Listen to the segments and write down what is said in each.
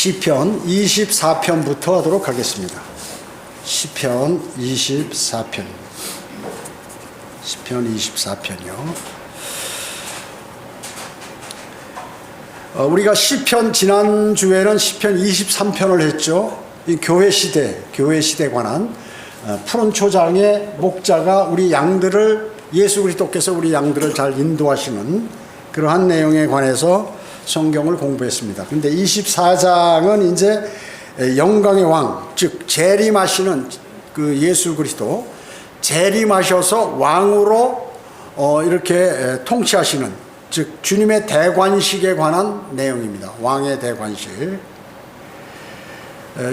시편 24편부터 하도록 하겠습니다. 시편 24편. 시편 24편이요. 우리가 시편 지난주에는 시편 23편을 했죠. 이 교회 시대에 관한 푸른 초장의 목자가 우리 양들을 예수 그리스도께서 우리 양들을 잘 인도하시는 그러한 내용에 관해서 성경을 공부했습니다. 근데 24장은 이제 영광의 왕, 즉 재림하시는 그 예수 그리스도 재림하셔서 왕으로 이렇게 통치하시는, 즉 주님의 대관식에 관한 내용입니다. 왕의 대관식.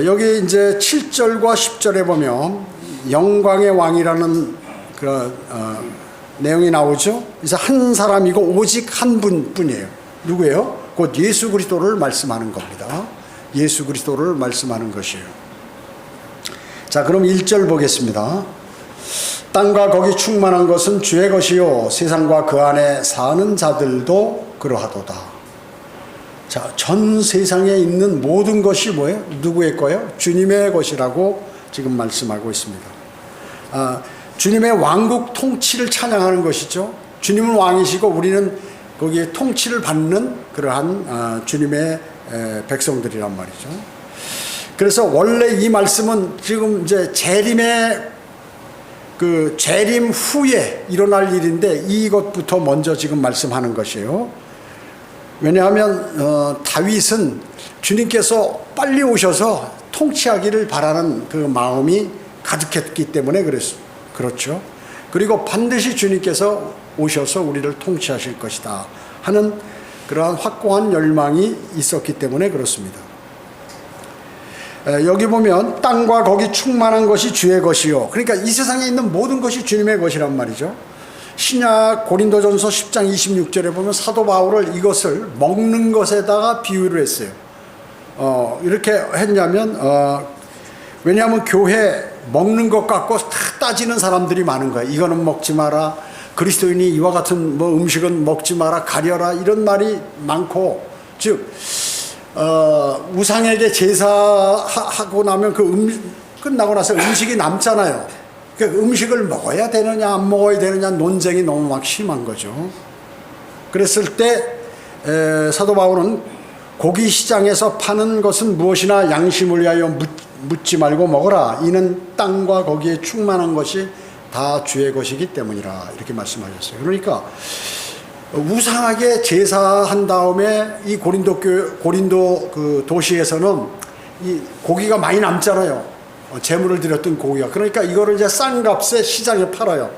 여기 이제 7절과 10절에 보면 영광의 왕이라는 내용이 나오죠. 그래서 한 사람이고 오직 한 분뿐이에요. 누구예요? 곧 예수 그리스도를 말씀하는 겁니다. 예수 그리스도를 말씀하는 것이에요. 자, 그럼 1절 보겠습니다. 땅과 거기 충만한 것은 주의 것이요 세상과 그 안에 사는 자들도 그러하도다. 자, 전 세상에 있는 모든 것이 뭐예요? 누구의 거예요? 주님의 것이라고 지금 말씀하고 있습니다. 주님의 왕국 통치를 찬양하는 것이죠. 주님은 왕이시고 우리는 거기에 통치를 받는 그러한 주님의 백성들이란 말이죠. 그래서 원래 이 말씀은 지금 이제 재림의 재림 후에 일어날 일인데 이것부터 먼저 지금 말씀하는 것이에요. 왜냐하면 다윗은 주님께서 빨리 오셔서 통치하기를 바라는 그 마음이 가득했기 때문에 그렇죠. 그리고 반드시 주님께서 오셔서 우리를 통치하실 것이다 하는 그러한 확고한 열망이 있었기 때문에 그렇습니다. 여기 보면 땅과 거기 충만한 것이 주의 것이요. 그러니까 이 세상에 있는 모든 것이 주님의 것이란 말이죠. 신약 고린도전서 10장 26절에 보면 사도 바울을 이것을 먹는 것에다가 비유를 했어요. 이렇게 했냐면 왜냐하면 교회 먹는 것 갖고 다 따지는 사람들이 많은 거예요. 이거는 먹지 마라, 그리스도인이 이와 같은 음식은 먹지 마라, 가려라, 이런 말이 많고, 즉 우상에게 제사하고 나면 끝나고 나서 음식이 남잖아요. 그 음식을 먹어야 되느냐 안 먹어야 되느냐 논쟁이 너무 막 심한 거죠. 그랬을 때 사도 바울은 고기 시장에서 파는 것은 무엇이나 양심을 위하여 묻지 말고 먹어라. 이는 땅과 거기에 충만한 것이 다 주의 것이기 때문이라, 이렇게 말씀하셨어요. 그러니까 우상하게 제사한 다음에 이 고린도 그 도시에서는 이 고기가 많이 남잖아요. 제물을 드렸던 고기가. 그러니까 이거를 이제 싼 값에 시장에 팔아요.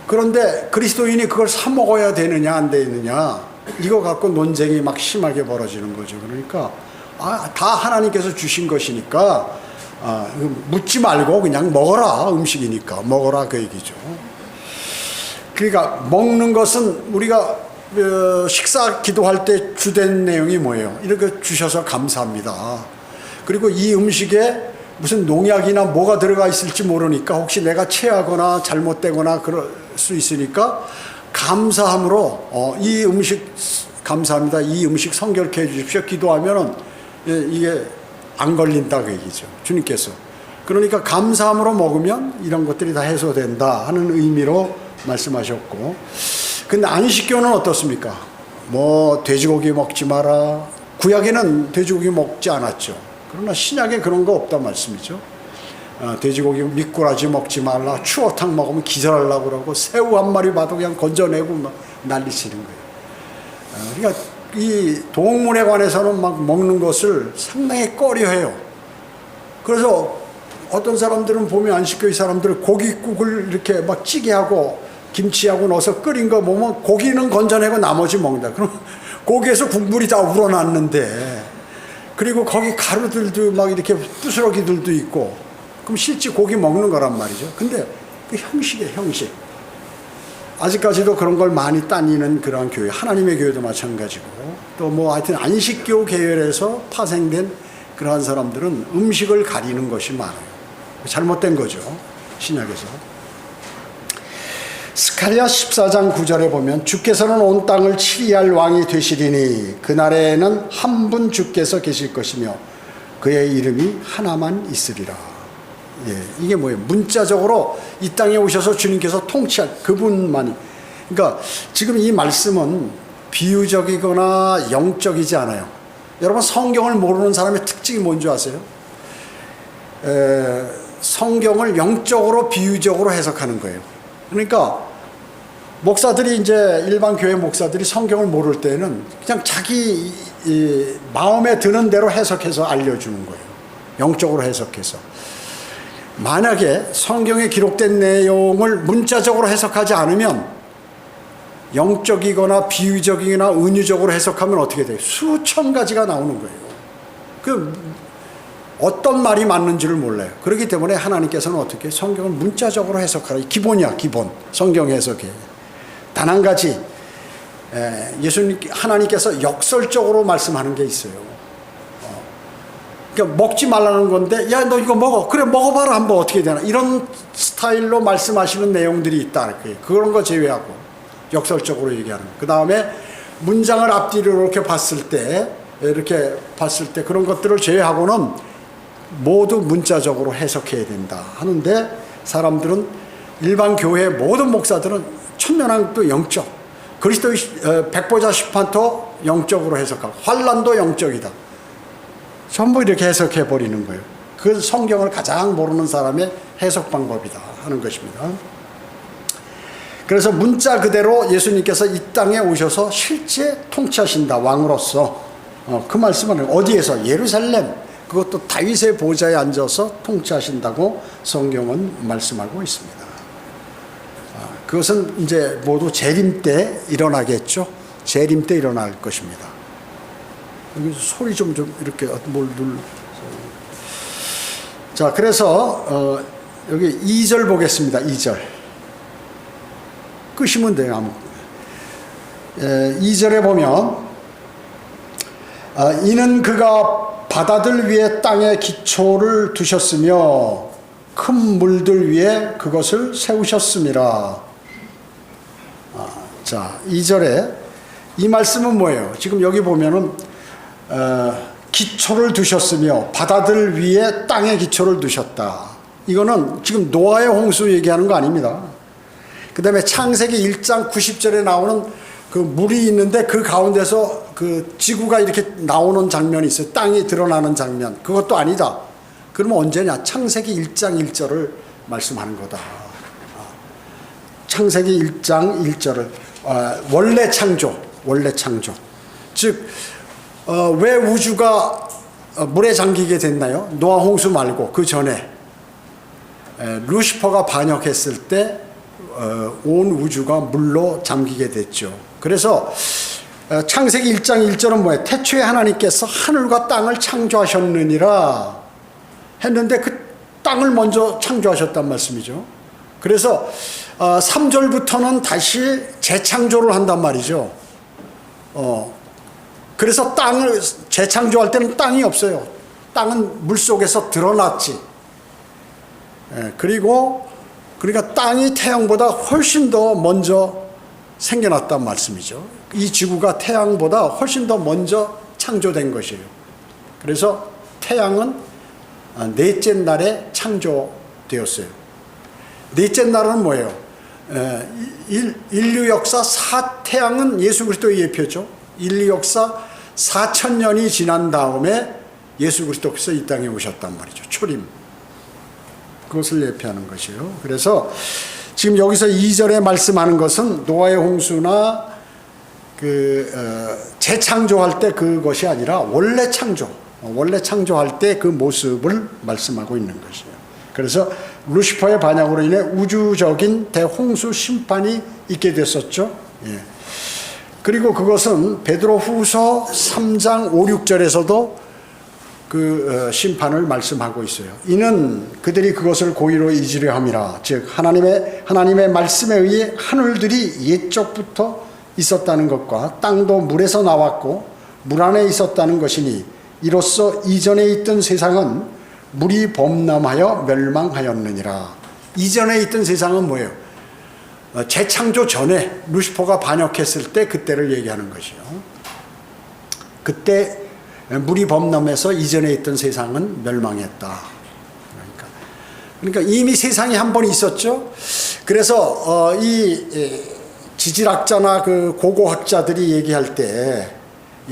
그런데 그리스도인이 그걸 사 먹어야 되느냐 안 되느냐, 이거 갖고 논쟁이 막 심하게 벌어지는 거죠. 그러니까 다 하나님께서 주신 것이니까 묻지 말고 그냥 먹어라, 음식이니까 먹어라, 그 얘기죠. 그러니까 먹는 것은 우리가 식사 기도할 때 주된 내용이 뭐예요? 이렇게 주셔서 감사합니다. 그리고 이 음식에 무슨 농약이나 뭐가 들어가 있을지 모르니까 혹시 내가 체하거나 잘못되거나 그럴 수 있으니까 감사함으로 이 음식 감사합니다, 이 음식 성결케 해주십시오 기도하면은 이게 안 걸린다, 그 얘기죠, 주님께서. 그러니까 감사함으로 먹으면 이런 것들이 다 해소된다 하는 의미로 말씀하셨고, 근데 안식교는 어떻습니까? 돼지고기 먹지 마라. 구약에는 돼지고기 먹지 않았죠. 그러나 신약에 그런 거 없단 말씀이죠. 돼지고기 미꾸라지 먹지 말라. 추어탕 먹으면 기절하려고 그러고, 새우 한 마리 봐도 그냥 건져내고 막 난리치는 거예요. 그러니까 이 동물에 관해서는 막 먹는 것을 상당히 꺼려해요. 그래서 어떤 사람들은 보면 안식교의 사람들은 고깃국을 이렇게 막 찌개하고 김치하고 넣어서 끓인 거 보면 고기는 건져내고 나머지 먹는다. 그럼 고기에서 국물이 다 우러났는데, 그리고 거기 가루들도 막 이렇게 부스러기들도 있고, 그럼 실제 고기 먹는 거란 말이죠. 근데 그 형식이에요, 형식. 아직까지도 그런 걸 많이 따니는 그러한 교회, 하나님의 교회도 마찬가지고, 또 하여튼 안식교 계열에서 파생된 그러한 사람들은 음식을 가리는 것이 많아요. 잘못된 거죠, 신약에서. 스가랴 14장 9절에 보면 주께서는 온 땅을 치리할 왕이 되시리니 그날에는 한 분 주께서 계실 것이며 그의 이름이 하나만 있으리라. 예, 이게 뭐예요? 문자적으로 이 땅에 오셔서 주님께서 통치할 그분만이. 그러니까 지금 이 말씀은 비유적이거나 영적이지 않아요. 여러분 성경을 모르는 사람의 특징이 뭔지 아세요? 성경을 영적으로 비유적으로 해석하는 거예요. 그러니까 목사들이 이제 일반 교회 목사들이 성경을 모를 때는 그냥 자기 마음에 드는 대로 해석해서 알려주는 거예요. 영적으로 해석해서. 만약에 성경에 기록된 내용을 문자적으로 해석하지 않으면 영적이거나 비유적이거나 은유적으로 해석하면 어떻게 돼요? 수천 가지가 나오는 거예요. 그 어떤 말이 맞는지를 몰라요. 그렇기 때문에 하나님께서는 어떻게 성경을 문자적으로 해석하라. 기본이야, 기본. 성경 해석에. 단 한 가지 예수님 하나님께서 역설적으로 말씀하는 게 있어요. 그러니까 먹지 말라는 건데 야 너 이거 먹어. 그래 먹어봐라 한번 어떻게 되나. 이런 스타일로 말씀하시는 내용들이 있다. 그런 거 제외하고 역설적으로 얘기하는. 그 다음에 문장을 앞뒤로 이렇게 봤을 때 그런 것들을 제외하고는 모두 문자적으로 해석해야 된다 하는데 사람들은 일반 교회 모든 목사들은 천년왕도 영적, 그리스도의 백보자 심판도 영적으로 해석하고 환란도 영적이다. 전부 이렇게 해석해 버리는 거예요. 그 성경을 가장 모르는 사람의 해석 방법이다 하는 것입니다. 그래서 문자 그대로 예수님께서 이 땅에 오셔서 실제 통치하신다 왕으로서. 그 말씀은 어디에서? 예루살렘, 그것도 다윗의 보좌에 앉아서 통치하신다고 성경은 말씀하고 있습니다. 그것은 이제 모두 재림 때 일어나겠죠. 재림 때 일어날 것입니다. 여기 소리 좀 이렇게 뭘 자, 그래서 여기 2절 보겠습니다. 2절 끄시면 돼요. 아무 2절에 보면 이는 그가 바다들 위에 땅에 기초를 두셨으며 큰 물들 위에 그것을 세우셨음이라. 자, 2절에 이 말씀은 뭐예요? 지금 여기 보면은 기초를 두셨으며 바다들 위에 땅에 기초를 두셨다. 이거는 지금 노아의 홍수 얘기하는 거 아닙니다. 그 다음에 창세기 1장 90절에 나오는 그 물이 있는데 그 가운데서 그 지구가 이렇게 나오는 장면이 있어요. 땅이 드러나는 장면. 그것도 아니다. 그러면 언제냐? 창세기 1장 1절을 말씀하는 거다. 창세기 1장 1절을 원래 창조. 즉 왜 우주가 물에 잠기게 됐나요? 노아 홍수 말고 그 전에 루시퍼가 반역했을 때 온 우주가 물로 잠기게 됐죠. 그래서 창세기 1장 1절은 뭐예요? 태초에 하나님께서 하늘과 땅을 창조하셨느니라 했는데 그 땅을 먼저 창조하셨단 말씀이죠. 그래서 3절부터는 다시 재창조를 한단 말이죠. 그래서 땅을 재창조할 때는 땅이 없어요. 땅은 물속에서 드러났지. 그러니까 땅이 태양보다 훨씬 더 먼저 생겨났단 말씀이죠. 이 지구가 태양보다 훨씬 더 먼저 창조된 것이에요. 그래서 태양은 넷째 날에 창조되었어요. 넷째 날은 뭐예요? 인류 역사 태양은 예수 그리스도의 예표죠. 인류 역사 4,000년이 지난 다음에 예수 그리스도께서 이 땅에 오셨단 말이죠. 초림. 그것을 예표하는 것이에요. 그래서 지금 여기서 2절에 말씀하는 것은 노아의 홍수나 재창조할 때 그것이 아니라 원래 창조할 때 그 모습을 말씀하고 있는 것이에요. 그래서 루시퍼의 반역으로 인해 우주적인 대홍수 심판이 있게 됐었죠. 예. 그리고 그것은 베드로 후서 3장 5, 6절에서도 그 심판을 말씀하고 있어요. 이는 그들이 그것을 고의로 잊으려 함이라. 즉 하나님의 말씀에 의해 하늘들이 옛적부터 있었다는 것과 땅도 물에서 나왔고 물 안에 있었다는 것이니 이로써 이전에 있던 세상은 물이 범람하여 멸망하였느니라. 이전에 있던 세상은 뭐예요? 재창조 전에 루시퍼가 반역했을 때 그때를 얘기하는 것이요. 그때 물이 범람해서 이전에 있던 세상은 멸망했다. 그러니까 이미 세상이 한 번 있었죠. 그래서 이 지질학자나 그 고고학자들이 얘기할 때,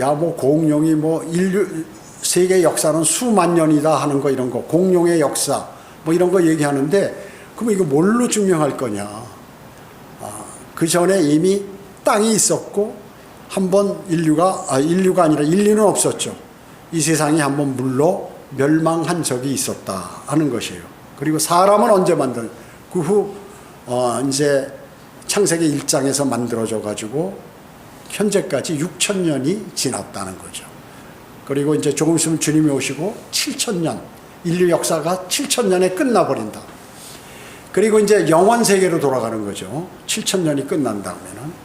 야, 뭐 공룡이 뭐 인류 세계 역사는 수만 년이다 하는 거, 이런 거, 공룡의 역사 뭐 이런 거 얘기하는데, 그럼 이거 뭘로 증명할 거냐? 그 전에 이미 땅이 있었고 한번 인류가 아니라 인류는 없었죠. 이 세상이 한번 물로 멸망한 적이 있었다 하는 것이에요. 그리고 사람은 언제 만든? 그 후 이제 창세기 1장에서 만들어져 가지고 현재까지 6,000년이 지났다는 거죠. 그리고 이제 조금 있으면 주님이 오시고 7,000년, 인류 역사가 7,000년에 끝나버린다. 그리고 이제 영원 세계로 돌아가는 거죠. 7,000년이 끝난 다음에는.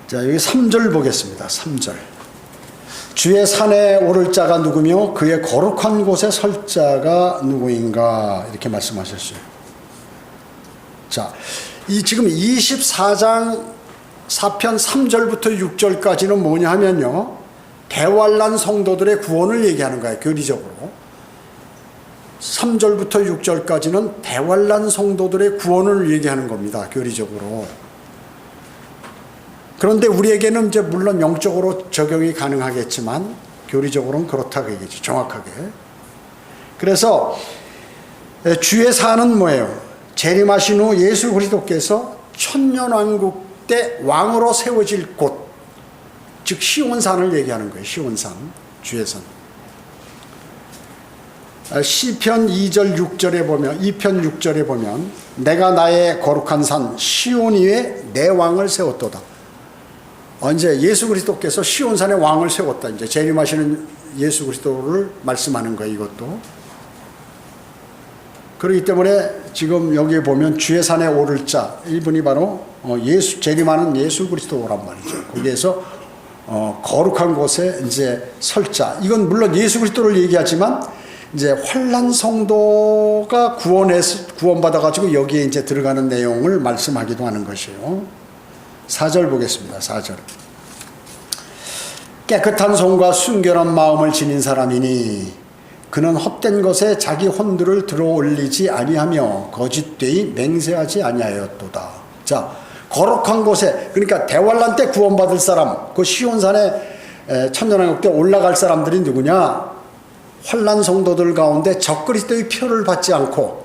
자, 여기 3절 보겠습니다. 3절. 주의 산에 오를 자가 누구며 그의 거룩한 곳에 설 자가 누구인가, 이렇게 말씀하셨어요. 자, 이 지금 24장 4편 3절부터 6절까지는 뭐냐 하면요, 대환란 성도들의 구원을 얘기하는 거예요. 교리적으로 3절부터 6절까지는 대환란 성도들의 구원을 얘기하는 겁니다. 교리적으로. 그런데 우리에게는 이제 물론 영적으로 적용이 가능하겠지만 교리적으로는 그렇다고 얘기죠. 정확하게. 그래서 주의 산은 뭐예요? 재림하신 후 예수 그리스도께서 천년왕국 때 왕으로 세워질 곳, 즉 시온산을 얘기하는 거예요. 시온산, 주의 산. 시편 2절 6절에 보면, 2편 6절에 보면, 내가 나의 거룩한 산 시온 위에 내 왕을 세웠도다. 이제 예수 그리스도께서 시온산에 왕을 세웠다. 이제 재림하시는 예수 그리스도를 말씀하는 거예요. 이것도. 그렇기 때문에 지금 여기에 보면 주의 산에 오를 자, 이분이 바로 재림하는 예수 그리스도란 말이죠. 거기에서 거룩한 곳에 이제 설 자. 이건 물론 예수 그리스도를 얘기하지만 이제 환난 성도가 구원받아가지고 여기에 이제 들어가는 내용을 말씀하기도 하는 것이에요. 4절 보겠습니다. 4절. 깨끗한 손과 순결한 마음을 지닌 사람이니 그는 헛된 것에 자기 혼들을 들어 올리지 아니하며 거짓되이 맹세하지 아니하였도다. 자, 거룩한 곳에, 그러니까 대환란 때 구원받을 사람, 그 시온산에 천년왕국 때 올라갈 사람들이 누구냐? 환난 성도들 가운데 적그리스도의 표를 받지 않고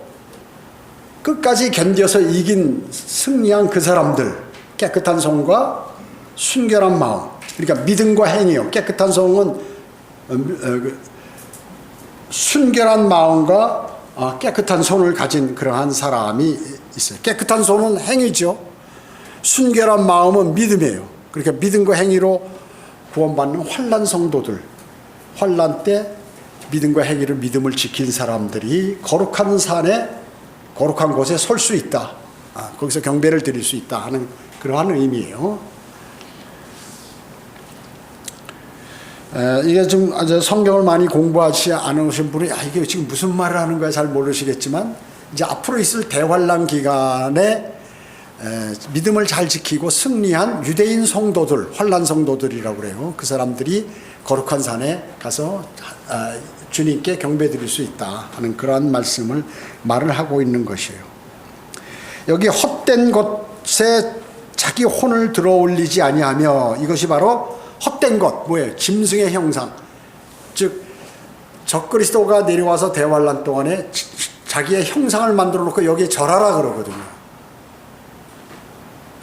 끝까지 견뎌서 이긴, 승리한 그 사람들, 깨끗한 손과 순결한 마음, 그러니까 믿음과 행위요. 깨끗한 손은 순결한 마음과 깨끗한 손을 가진 그러한 사람이 있어요. 깨끗한 손은 행위죠. 순결한 마음은 믿음이에요. 그러니까 믿음과 행위로 구원받는 환난 성도들, 환난 때 믿음과 행위로 믿음을 지킨 사람들이 거룩한 산에, 거룩한 곳에 설 수 있다. 거기서 경배를 드릴 수 있다 하는 그러한 의미예요. 이게 좀 성경을 많이 공부하지 않으신 분이 이게 지금 무슨 말을 하는 거야 잘 모르시겠지만, 이제 앞으로 있을 대환란 기간에 믿음을 잘 지키고 승리한 유대인 성도들, 환난 성도들이라고 그래요. 그 사람들이 거룩한 산에 가서 주님께 경배드릴 수 있다 하는 그러한 말을 하고 있는 것이에요. 여기 헛된 것에 자기 혼을 들어 올리지 아니하며, 이것이 바로 헛된 것, 뭐예요? 짐승의 형상. 즉 적그리스도가 내려와서 대환란 동안에 자기의 형상을 만들어 놓고 여기에 절하라 그러거든요.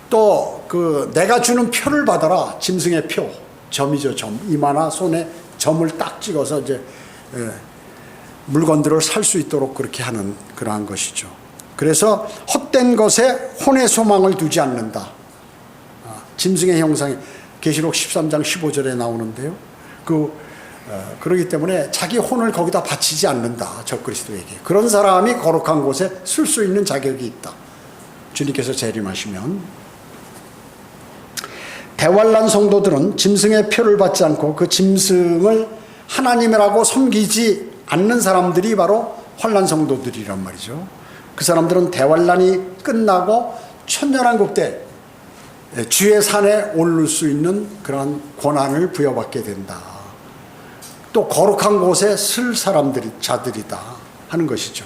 또 그 내가 주는 표를 받아라. 짐승의 표, 점이죠. 점. 이마나 손에 점을 딱 찍어서 이제 물건들을 살 수 있도록 그렇게 하는 그러한 것이죠. 그래서 헛된 것에 혼의 소망을 두지 않는다. 짐승의 형상이 계시록 13장 15절에 나오는데요. 그러기 때문에 자기 혼을 거기다 바치지 않는다. 적그리스도에게. 그런 사람이 거룩한 곳에 쓸 수 있는 자격이 있다. 주님께서 재림하시면. 대환란 성도들은 짐승의 표를 받지 않고 그 짐승을 하나님이라고 섬기지 않는 사람들이 바로 환난 성도들이란 말이죠. 그 사람들은 대환란이 끝나고 천년왕국 때 주의 산에 오를 수 있는 그러한 권한을 부여받게 된다. 또 거룩한 곳에 쓸 자들이다 하는 것이죠.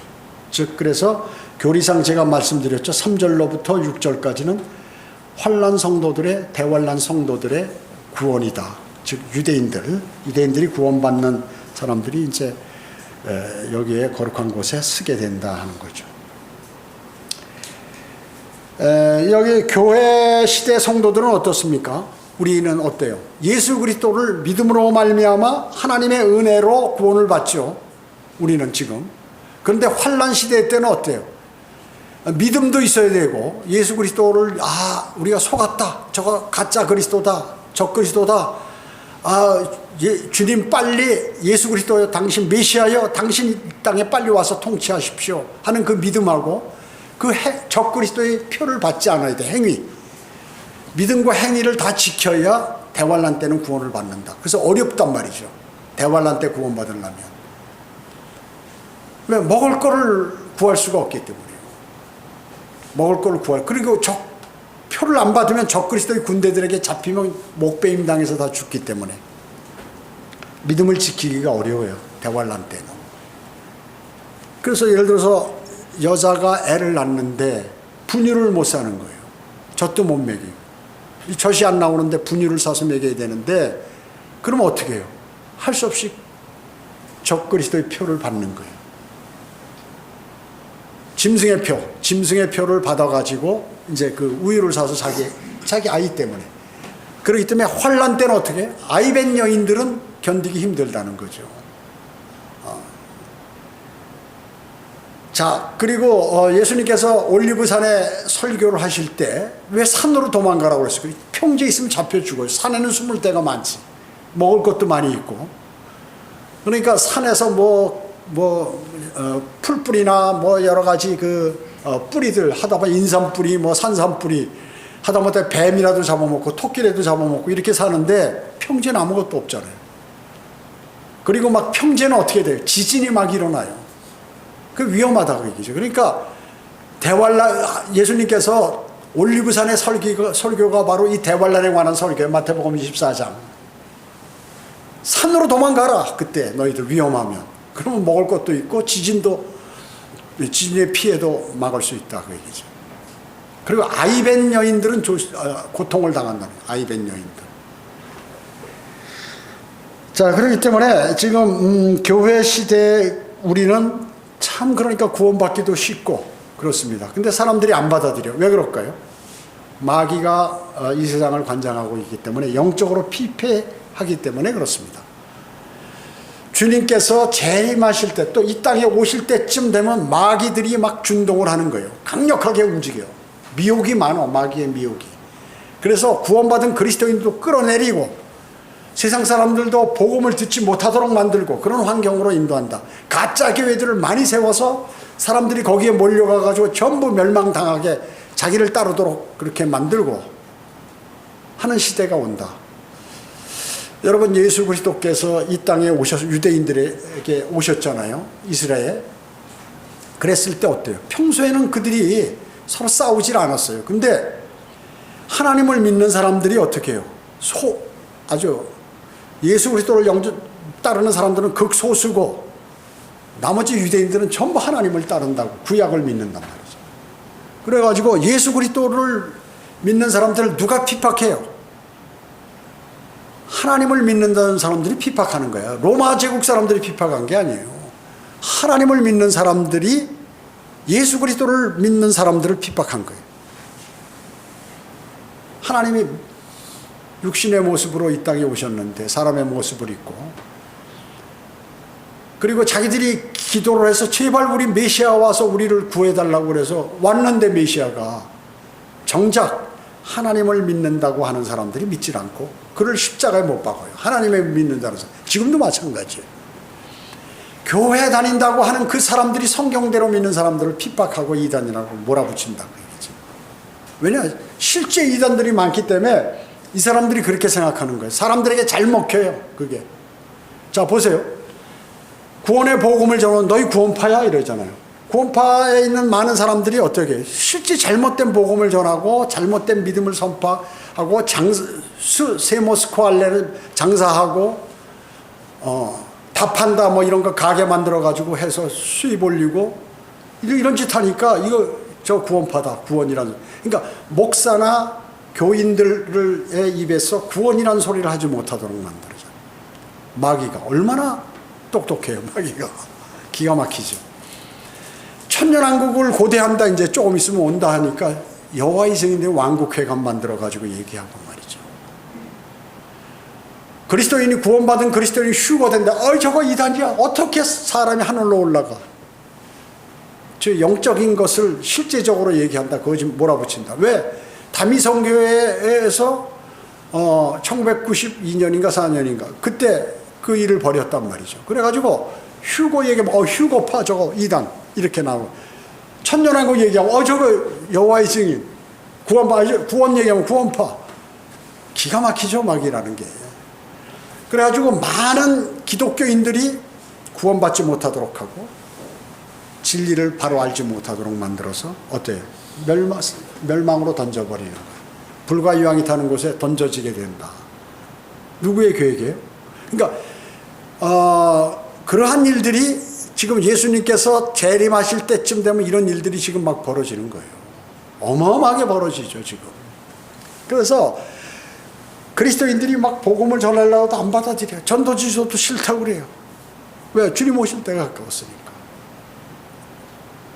즉 그래서 교리상 제가 말씀드렸죠. 3절로부터 6절까지는 환난 성도들의 대환난 성도들의 구원이다. 즉 유대인들이 구원받는 사람들이 이제 여기에 거룩한 곳에 쓰게 된다 하는 거죠. 여기 교회 시대 성도들은 어떻습니까? 우리는 어때요? 예수 그리스도를 믿음으로 말미암아 하나님의 은혜로 구원을 받죠. 우리는 지금. 그런데 환난 시대 때는 어때요? 믿음도 있어야 되고 예수 그리스도를 우리가 속았다. 저거 가짜 그리스도다. 적 그리스도다. 주님 빨리 예수 그리스도여 당신 메시아여 당신 이 땅에 빨리 와서 통치하십시오 하는 그 믿음하고 그 적 그리스도의 표를 받지 않아야 돼. 행위. 믿음과 행위를 다 지켜야 대환난 때는 구원을 받는다. 그래서 어렵단 말이죠. 대환난 때 구원받으려면. 왜? 먹을 거를 구할 수가 없기 때문이에요. 먹을 거를 그리고 표를 안 받으면 적 그리스도의 군대들에게 잡히면 목배임 당해서 다 죽기 때문에 믿음을 지키기가 어려워요. 대환난 때는. 그래서 예를 들어서 여자가 애를 낳는데 분유를 못 사는 거예요. 젖도 못 먹이고. 젖이 안 나오는데 분유를 사서 먹여야 되는데 그러면 어떻게 해요? 할 수 없이 적 그리스도의 표를 받는 거예요. 짐승의 표를 받아가지고 이제 그 우유를 사서 자기 아이 때문에. 그렇기 때문에 환난 때는 어떻게 해요? 아이 뵌 여인들은 견디기 힘들다는 거죠. 자, 그리고 예수님께서 올리브산에 설교를 하실 때 왜 산으로 도망가라고 그랬어요? 평지에 있으면 잡혀 죽어요. 산에는 숨을 데가 많지. 먹을 것도 많이 있고. 그러니까 산에서 풀뿌리나 여러 가지 뿌리들 하다보면 인삼뿌리, 산삼뿌리 하다못해 뱀이라도 잡아먹고 토끼라도 잡아먹고 이렇게 사는데 평지는 아무것도 없잖아요. 그리고 막 평지는 어떻게 돼요? 지진이 막 일어나요. 그 위험하다고 얘기죠. 그러니까 예수님께서 올리브산의 설교가 바로 이 대환란에 관한 설교예요. 마태복음 24장. 산으로 도망가라. 그때 너희들 위험하면. 그러면 먹을 것도 있고 지진의 피해도 막을 수 있다 그 얘기죠. 그리고 아이 뵌 여인들은 고통을 당한다는 거예요. 아이 뵌 여인들. 자, 그렇기 때문에 지금 교회 시대에 우리는 참 그러니까 구원받기도 쉽고 그렇습니다. 근데 사람들이 안 받아들여. 왜 그럴까요? 마귀가 이 세상을 관장하고 있기 때문에 영적으로 피폐하기 때문에 그렇습니다. 주님께서 재림하실 때 또 이 땅에 오실 때쯤 되면 마귀들이 막 준동을 하는 거예요. 강력하게 움직여요. 미혹이 많아. 마귀의 미혹이. 그래서 구원받은 그리스도인도 끌어내리고 세상 사람들도 복음을 듣지 못하도록 만들고 그런 환경으로 인도한다. 가짜 교회들을 많이 세워서 사람들이 거기에 몰려가가지고 전부 멸망당하게 자기를 따르도록 그렇게 만들고 하는 시대가 온다. 여러분, 예수 그리스도께서 이 땅에 오셔서 유대인들에게 오셨잖아요. 이스라엘. 그랬을 때 어때요? 평소에는 그들이 서로 싸우질 않았어요. 근데 하나님을 믿는 사람들이 어떻게 해요? 아주 예수 그리스도를 따르는 사람들은 극소수고 나머지 유대인들은 전부 하나님을 따른다고 구약을 믿는단 말이죠. 그래가지고 예수 그리스도를 믿는 사람들을 누가 핍박해요? 하나님을 믿는다는 사람들이 핍박하는 거예요. 로마 제국 사람들이 핍박한 게 아니에요. 하나님을 믿는 사람들이 예수 그리스도를 믿는 사람들을 핍박한 거예요. 하나님이 육신의 모습으로 이 땅에 오셨는데 사람의 모습을 입고 그리고 자기들이 기도를 해서 제발 우리 메시아 와서 우리를 구해달라고 그래서 왔는데 메시아가 정작 하나님을 믿는다고 하는 사람들이 믿질 않고 그를 십자가에 못 박아요. 하나님을 믿는다는 사람. 지금도 마찬가지예요. 교회 다닌다고 하는 그 사람들이 성경대로 믿는 사람들을 핍박하고 이단이라고 몰아붙인다고 얘기죠. 왜냐? 실제 이단들이 많기 때문에 이 사람들이 그렇게 생각하는 거예요. 사람들에게 잘 먹혀요. 그게. 자, 보세요. 구원의 복음을 전하는 너희 구원파야 이러잖아요. 구원파에 있는 많은 사람들이 어떻게 해요? 실제 잘못된 복음을 전하고 잘못된 믿음을 선포하고 세모스코알레를 장사하고 다 판다 뭐 이런 거 가게 만들어 가지고 해서 수입 올리고 이런 짓 하니까 이거 저 구원파다, 구원이라는. 그러니까 목사나 교인들의 입에서 구원이라는 소리를 하지 못하도록 만들어져요. 마귀가 얼마나 똑똑해요. 마귀가 기가 막히죠. 천년왕국을 고대한다, 이제 조금 있으면 온다 하니까 여호와의 증인들이 왕국회관 만들어 가지고 얘기하고 말이죠. 그리스도인이 구원받은 그리스도인이 휴거된다. 저거 이단이야. 어떻게 사람이 하늘로 올라가? 저 영적인 것을 실제적으로 얘기한다. 그거 지금 몰아붙인다. 왜? 다미성교회에서 1992년인가 4년인가 그때 그 일을 벌였단 말이죠. 그래가지고 휴거 얘기하면 휴거파 저거 이단 이렇게 나오고, 천년왕국 얘기하면 저거 여호와의 증인, 구원 얘기하면 구원파. 기가 막히죠, 마귀라는 게. 그래가지고 많은 기독교인들이 구원받지 못하도록 하고 진리를 바로 알지 못하도록 만들어서 어때요? 멸망으로 던져버리는 거예요. 불과 유황이 타는 곳에 던져지게 된다. 누구의 계획이에요? 그러니까 그러한 일들이 지금 예수님께서 재림하실 때쯤 되면 이런 일들이 지금 막 벌어지는 거예요. 어마어마하게 벌어지죠, 지금. 그래서 그리스도인들이 막 복음을 전하려고 해도 안 받아들여요. 전도지서도 싫다고 그래요. 왜? 주님 오실 때가 가까웠으니까.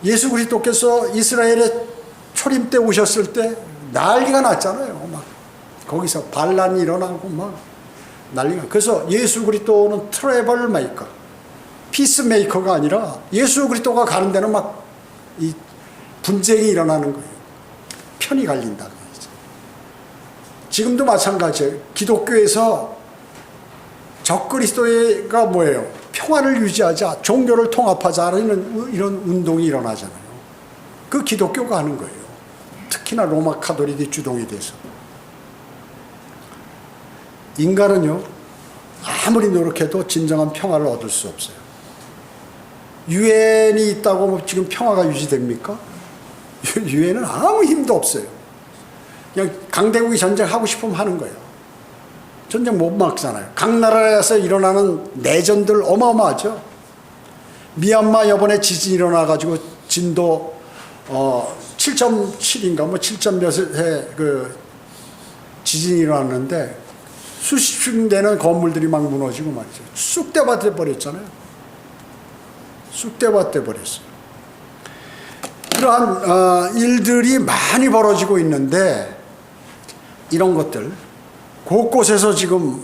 예수 그리스도께서 이스라엘에 초림 때 오셨을 때 난리가 났잖아요. 막 거기서 반란이 일어나고 막 난리가. 그래서 예수 그리스도는 트래블 메이커, 피스 메이커가 아니라 예수 그리스도가 가는 데는 막 이 분쟁이 일어나는 거예요. 편이 갈린다. 지금도 마찬가지예요. 기독교에서 적그리스도가 뭐예요? 평화를 유지하자, 종교를 통합하자는 이런 운동이 일어나잖아요. 그 기독교가 하는 거예요. 특히나 로마 카톨릭이 주동이 돼서. 인간은요, 아무리 노력해도 진정한 평화를 얻을 수 없어요. 유엔이 있다고 뭐 지금 평화가 유지됩니까? 유엔은 아무 힘도 없어요. 그냥 강대국이 전쟁하고 싶으면 하는 거예요. 전쟁 못 막잖아요. 각 나라에서 일어나는 내전들 어마어마하죠. 미얀마 이번에 지진이 일어나가지고 진도 7.7인가 뭐 7점 몇의 그 지진이 일어났는데 수십 되는 건물들이 막 무너지고 말이죠. 쑥대밭 돼버렸잖아요. 쑥대밭 돼버렸어요. 그러한 일들이 많이 벌어지고 있는데 이런 것들 곳곳에서 지금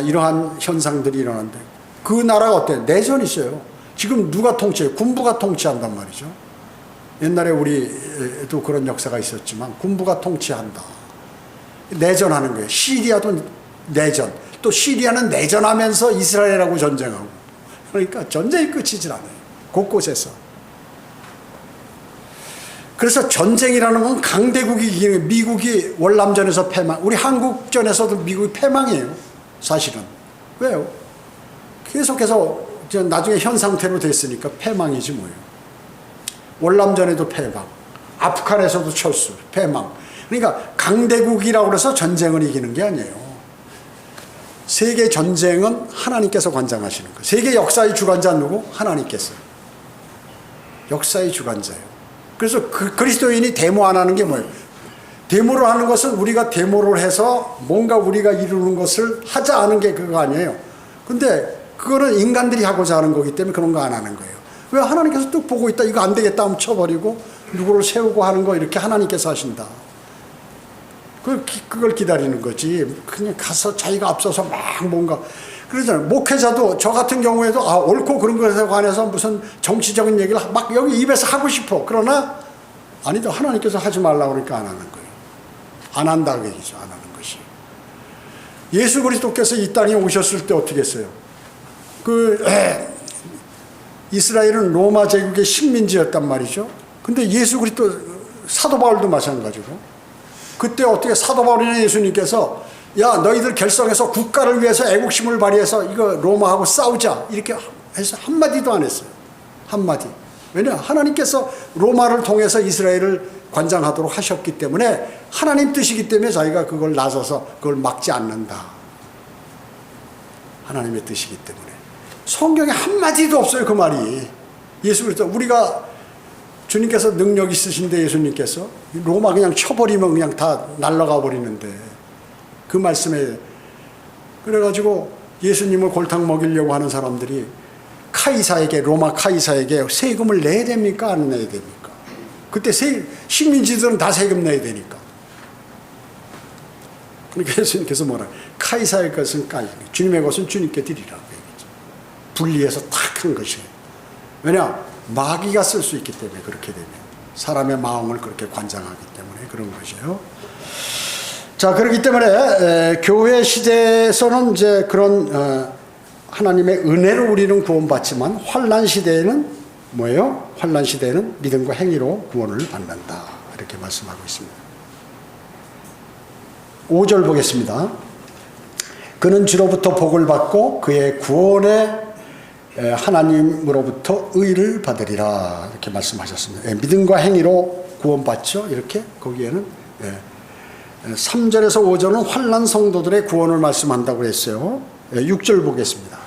이러한 현상들이 일어나는데 그 나라가 어때요? 내전이 있어요. 지금 누가 통치해요? 군부가 통치한단 말이죠. 옛날에 우리도 그런 역사가 있었지만 군부가 통치한다. 내전하는 거예요. 시리아도 내전. 또 시리아는 내전하면서 이스라엘하고 전쟁하고. 그러니까 전쟁이 끝이질 않아요. 곳곳에서. 그래서 전쟁이라는 건 강대국이 이기는 거예요. 미국이 월남전에서 패망. 우리 한국전에서도 미국이 패망이에요. 사실은. 왜요? 계속해서 나중에 현 상태로 됐으니까 패망이지 뭐예요. 월남전에도 패망. 아프간에서도 철수, 패망. 그러니까 강대국이라고 해서 전쟁을 이기는 게 아니에요. 세계 전쟁은 하나님께서 관장하시는 거예요. 세계 역사의 주관자 누구? 하나님께서. 역사의 주관자예요. 그래서 그리스도인이 데모 안 하는 게 뭐예요? 데모를 하는 것은 우리가 데모를 해서 뭔가 우리가 이루는 것을 하자 하는 게 그거 아니에요. 근데 그거는 인간들이 하고자 하는 거기 때문에 그런 거 안 하는 거예요. 왜? 하나님께서 뚝 보고 있다. 이거 안 되겠다 하면 쳐버리고 누구를 세우고 하는 거 이렇게 하나님께서 하신다. 그걸 기다리는 거지. 그냥 가서 자기가 앞서서 막 뭔가 그러잖아요. 목회자도 저 같은 경우에도 옳고 그런 것에 관해서 무슨 정치적인 얘기를 막 여기 입에서 하고 싶어. 그러나 아니다. 하나님께서 하지 말라고 그러니까 안 하는 거예요. 안 한다고 얘기죠. 안 하는 것이. 예수 그리스도께서 이 땅에 오셨을 때 어떻게 했어요? 이스라엘은 로마 제국의 식민지였단 말이죠. 근데 예수 그리스도 사도 바울도 마찬가지고 그때 어떻게 사도 바울이나 예수님께서 야 너희들 결성해서 국가를 위해서 애국심을 발휘해서 이거 로마하고 싸우자 이렇게 해서 한마디도 안 했어요. 한마디. 왜냐? 하나님께서 로마를 통해서 이스라엘을 관장하도록 하셨기 때문에 하나님 뜻이기 때문에 자기가 그걸 나서서 그걸 막지 않는다. 하나님의 뜻이기 때문에. 성경에 한마디도 없어요, 그 말이. 예수 그리스도 우리가 주님께서 능력 있으신데 예수님께서 로마 그냥 쳐버리면 그냥 다 날아가 버리는데 그 말씀에 그래가지고 예수님을 골탕 먹이려고 하는 사람들이 카이사에게 로마 카이사에게 세금을 내야 됩니까? 안 내야 됩니까? 그때 식민지들은 다 세금 내야 되니까. 그러니까 예수님께서 뭐라 카이사의 것은 카이사, 주님의 것은 주님께 드리라고 얘기죠. 분리해서 탁 한 것이에요. 왜냐? 마귀가 쓸 수 있기 때문에 그렇게 되면 사람의 마음을 그렇게 관장하기 때문에 그런 것이에요. 자, 그렇기 때문에 교회 시대에서는 이제 그런 하나님의 은혜로 우리는 구원받지만 환난 시대에는 뭐예요? 환난 시대에는 믿음과 행위로 구원을 받는다. 이렇게 말씀하고 있습니다. 5절 보겠습니다. 그는 주로부터 복을 받고 그의 구원에 하나님으로부터 의를 받으리라. 이렇게 말씀하셨습니다. 믿음과 행위로 구원받죠. 이렇게 거기에는 3절에서 5절은 환난 성도들의 구원을 말씀한다고 했어요. 6절 보겠습니다.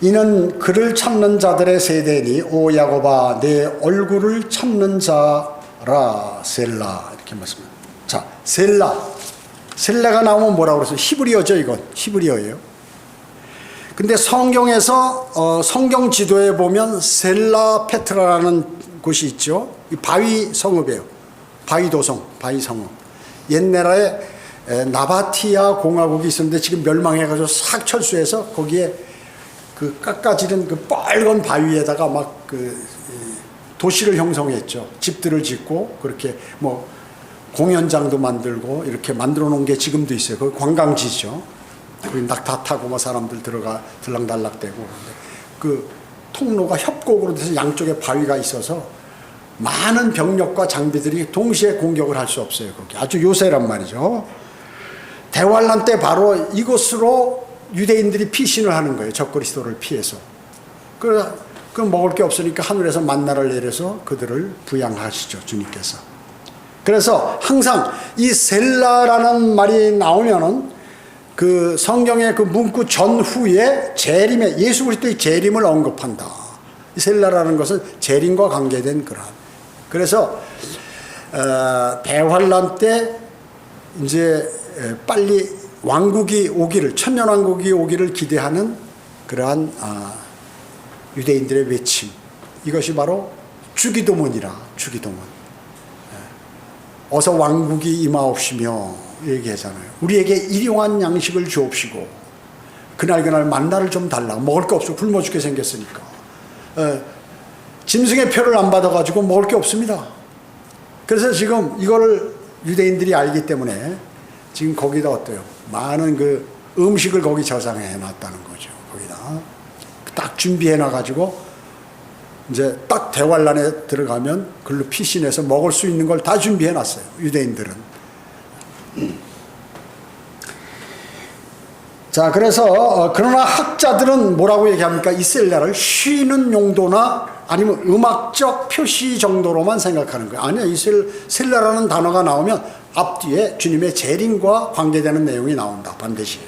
이는 그를 찾는 자들의 세대니 오 야곱아 내 얼굴을 찾는 자라 셀라. 이렇게 말씀합니다. 자, 셀라가 나오면 뭐라고 그랬어요? 히브리어죠. 이건 히브리어예요. 근데 성경에서 성경 지도에 보면 셀라 페트라라는 곳이 있죠. 이 바위 성읍이에요. 바위 도성, 바위 성읍. 옛날에 나바티아 공화국이 있었는데 지금 멸망해가지고 싹 철수해서 거기에 그 깎아지른 그 빨간 바위에다가 막 그 도시를 형성했죠. 집들을 짓고 그렇게 뭐 공연장도 만들고 이렇게 만들어 놓은 게 지금도 있어요. 그 관광지죠. 낙타 타고 뭐 사람들 들락달락대고 그 통로가 협곡으로 돼서 양쪽에 바위가 있어서 많은 병력과 장비들이 동시에 공격을 할 수 없어요. 거기 아주 요새란 말이죠. 대환란 때 바로 이곳으로 유대인들이 피신을 하는 거예요. 적그리스도를 피해서. 그럼 먹을 게 없으니까 하늘에서 만나를 내려서 그들을 부양하시죠. 주님께서. 그래서 항상 이 셀라라는 말이 나오면은 그 성경의 그 문구 전후에 재림의 예수 그리스도의 재림을 언급한다. 셀라라는 것은 재림과 관계된 그러한. 그래서 대환란 때 이제 빨리 왕국이 오기를 천년왕국이 오기를 기대하는 그러한 유대인들의 외침. 이것이 바로 주기도문이라 주기도문. 어서 왕국이 임하옵시며 얘기하잖아요. 우리에게 일용한 양식을 주옵시고 그날 만나를 좀 달라. 먹을 게 없어. 굶어 죽게 생겼으니까. 짐승의 표를 안 받아가지고 먹을 게 없습니다. 그래서 지금 이거를 유대인들이 알기 때문에 지금 거기다 어때요? 많은 그 음식을 거기 저장해 놨다는 거죠. 거기다 딱 준비해 놔가지고 이제 딱 대환란에 들어가면 글로 피신해서 먹을 수 있는 걸 다 준비해 놨어요. 유대인들은. 자, 그래서 그러나 학자들은 뭐라고 얘기합니까? 이 셀라를 쉬는 용도나 아니면 음악적 표시 정도로만 생각하는 거예요. 아니야, 이 셀라라는 단어가 나오면 앞뒤에 주님의 재림과 관계되는 내용이 나온다. 반드시.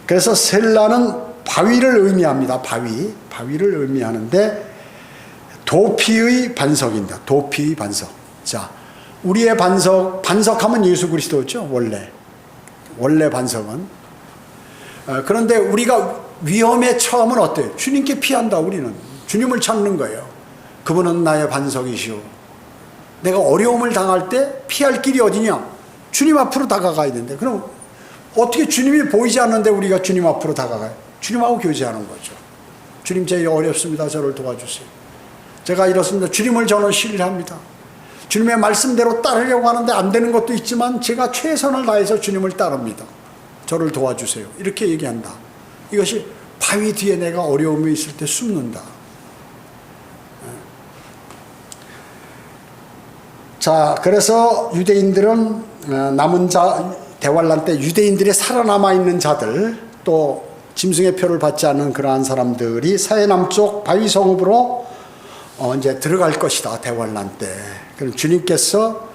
그래서 셀라는 바위를 의미합니다. 바위를 의미하는데 도피의 반석입니다. 도피의 반석. 자, 우리의 반석하면 예수 그리스도죠. 원래 반석은. 그런데 우리가 위험에 처하면 어때요? 주님께 피한다. 우리는 주님을 찾는 거예요. 그분은 나의 반석이시오. 내가 어려움을 당할 때 피할 길이 어디냐? 주님 앞으로 다가가야 되는데 그럼 어떻게 주님이 보이지 않는데 우리가 주님 앞으로 다가가요? 주님하고 교제하는 거죠. 주님, 제 어렵습니다. 저를 도와주세요. 제가 이렇습니다. 주님을 저는 신뢰합니다. 주님의 말씀대로 따르려고 하는데 안 되는 것도 있지만 제가 최선을 다해서 주님을 따릅니다. 저를 도와주세요. 이렇게 얘기한다. 이것이 바위 뒤에 내가 어려움이 있을 때 숨는다. 자, 그래서 유대인들은 남은 자, 대환란 때 유대인들이 살아남아 있는 자들, 또 짐승의 표를 받지 않는 그러한 사람들이 서해남쪽 바위 성읍으로 이제 들어갈 것이다, 대환란 때. 그럼 주님께서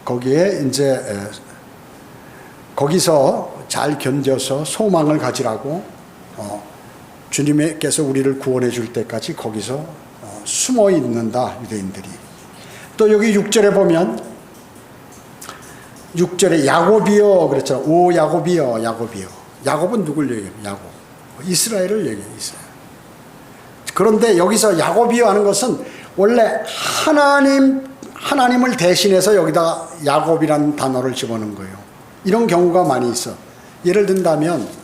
거기에 이제 거기서 잘 견뎌서 소망을 가지라고 주님께서 우리를 구원해 줄 때까지 거기서 숨어 있는다, 유대인들이. 또 여기 6절에 보면 6절에 야곱이여 그랬잖아. 오 야곱이여, 야곱이여. 야곱은 누굴 얘기해요? 야곱. 이스라엘을 얘기해요. 이스라엘. 그런데 여기서 야곱이여 하는 것은 원래 하나님을 대신해서 여기다가 야곱이라는 단어를 집어넣은 거예요. 이런 경우가 많이 있어. 예를 든다면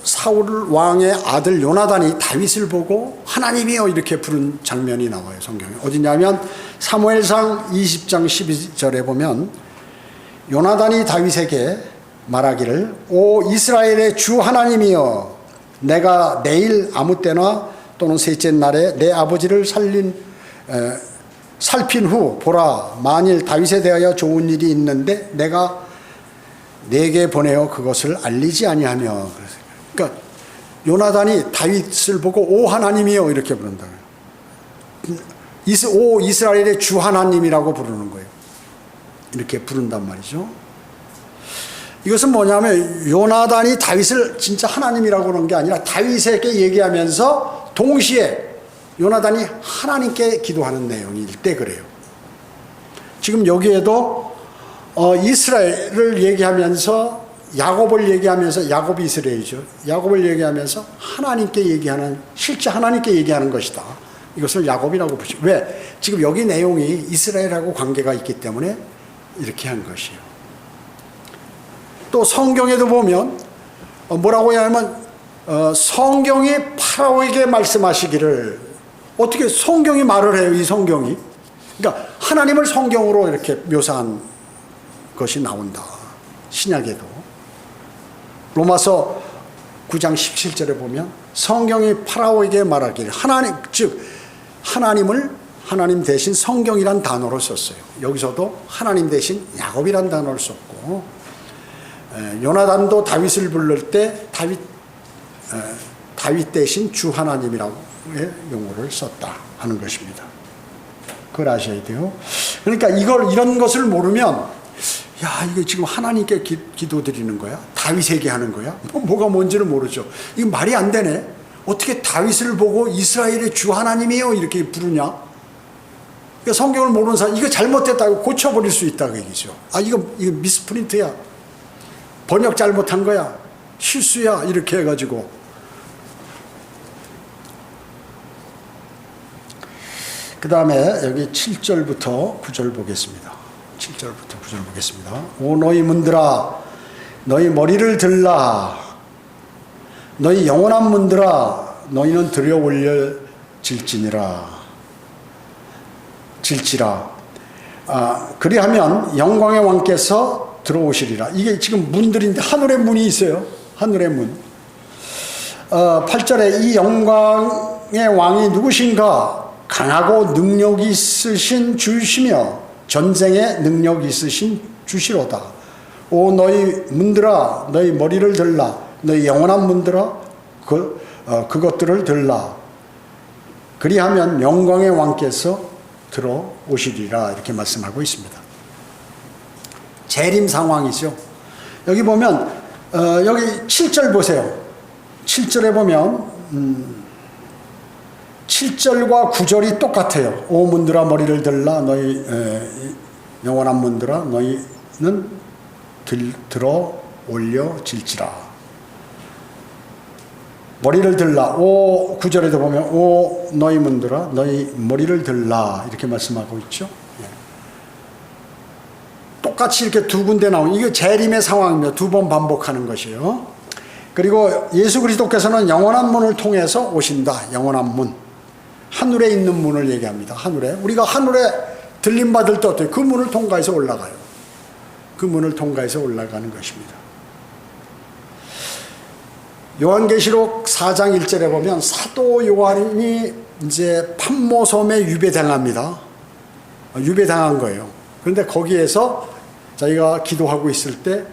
사울 왕의 아들 요나단이 다윗을 보고 하나님이여 이렇게 부른 장면이 나와요, 성경에. 어디냐면 사무엘상 20장 12절에 보면 요나단이 다윗에게 말하기를 오 이스라엘의 주 하나님이여 내가 내일 아무 때나 또는 셋째 날에 내 아버지를 살핀 후 보라 만일 다윗에 대하여 좋은 일이 있는데 내가 내게 보내어 그것을 알리지 아니하며. 그러니까 요나단이 다윗을 보고 오 하나님이여 이렇게 부른다. 오 이스라엘의 주 하나님이라고 부르는 거예요. 이렇게 부른단 말이죠. 이것은 뭐냐면 요나단이 다윗을 진짜 하나님이라고 그러는 게 아니라 다윗에게 얘기하면서 동시에 요나단이 하나님께 기도하는 내용일 때 그래요. 지금 여기에도 이스라엘을 얘기하면서 야곱을 얘기하면서 야곱이 이스라엘이죠. 야곱을 얘기하면서 하나님께 얘기하는 실제 하나님께 얘기하는 것이다. 이것을 야곱이라고 부르죠. 왜? 지금 여기 내용이 이스라엘하고 관계가 있기 때문에 이렇게 한 것이에요. 또 성경에도 보면 뭐라고 해야 하면 성경이 파라오에게 말씀하시기를 어떻게 성경이 말을 해요, 이 성경이. 그러니까 하나님을 성경으로 이렇게 묘사한 것이 나온다. 신약에도. 로마서 9장 17절에 보면 성경이 파라오에게 말하기를 하나님 대신 성경이란 단어로 썼어요. 여기서도 하나님 대신 야곱이란 단어를 썼고 요나단도 다윗을 부를 때 다윗 대신 주 하나님이라고 용어를 썼다 하는 것입니다. 그걸 아셔야 돼요. 그러니까 이런 것을 모르면 이거 지금 하나님께 기도드리는 거야? 다윗에게 하는 거야? 뭐가 뭔지를 모르죠. 이거 말이 안 되네. 어떻게 다윗을 보고 이스라엘의 주 하나님이요 이렇게 부르냐? 그러니까 성경을 모르는 사람 이거 잘못됐다고 고쳐버릴 수 있다고 얘기죠. 이거 미스프린트야. 번역 잘못한 거야. 실수야. 이렇게 해가지고. 그 다음에 여기 7절부터 9절 보겠습니다. 7절부터 9절 보겠습니다. 오 너희 문들아 너희 머리를 들라 너희 영원한 문들아 너희는 들여 올려 질지라 그리하면 영광의 왕께서 들어오시리라. 이게 지금 문들인데 하늘의 문이 있어요. 하늘의 문. 8절에 이 영광의 왕이 누구신가? 강하고 능력이 있으신 주시며 전쟁에 능력이 있으신 주시로다. 오 너희 문들아 너희 머리를 들라 너희 영원한 문들아 그것들을 들라 그리하면 영광의 왕께서 들어오시리라 이렇게 말씀하고 있습니다. 재림 상황이죠. 여기 보면 여기 7절 보세요. 7절에 보면 7절과 9절이 똑같아요. 오 문들아 머리를 들라 너희 영원한 문들아 너희는 들어 올려질지라. 머리를 들라. 9절에도 보면 오 너희 문들아 너희 머리를 들라 이렇게 말씀하고 있죠. 똑같이 이렇게 두 군데 나오는 이게 재림의 상황입니다. 두 번 반복하는 것이에요. 그리고 예수 그리스도께서는 영원한 문을 통해서 오신다. 영원한 문. 하늘에 있는 문을 얘기합니다. 하늘에. 우리가 하늘에 들림 받을 때 어때요? 그 문을 통과해서 올라가요. 그 문을 통과해서 올라가는 것입니다. 요한계시록 4장 1절에 보면 사도 요한이 이제 판모섬에 유배당합니다. 유배당한 거예요. 그런데 거기에서 자기가 기도하고 있을 때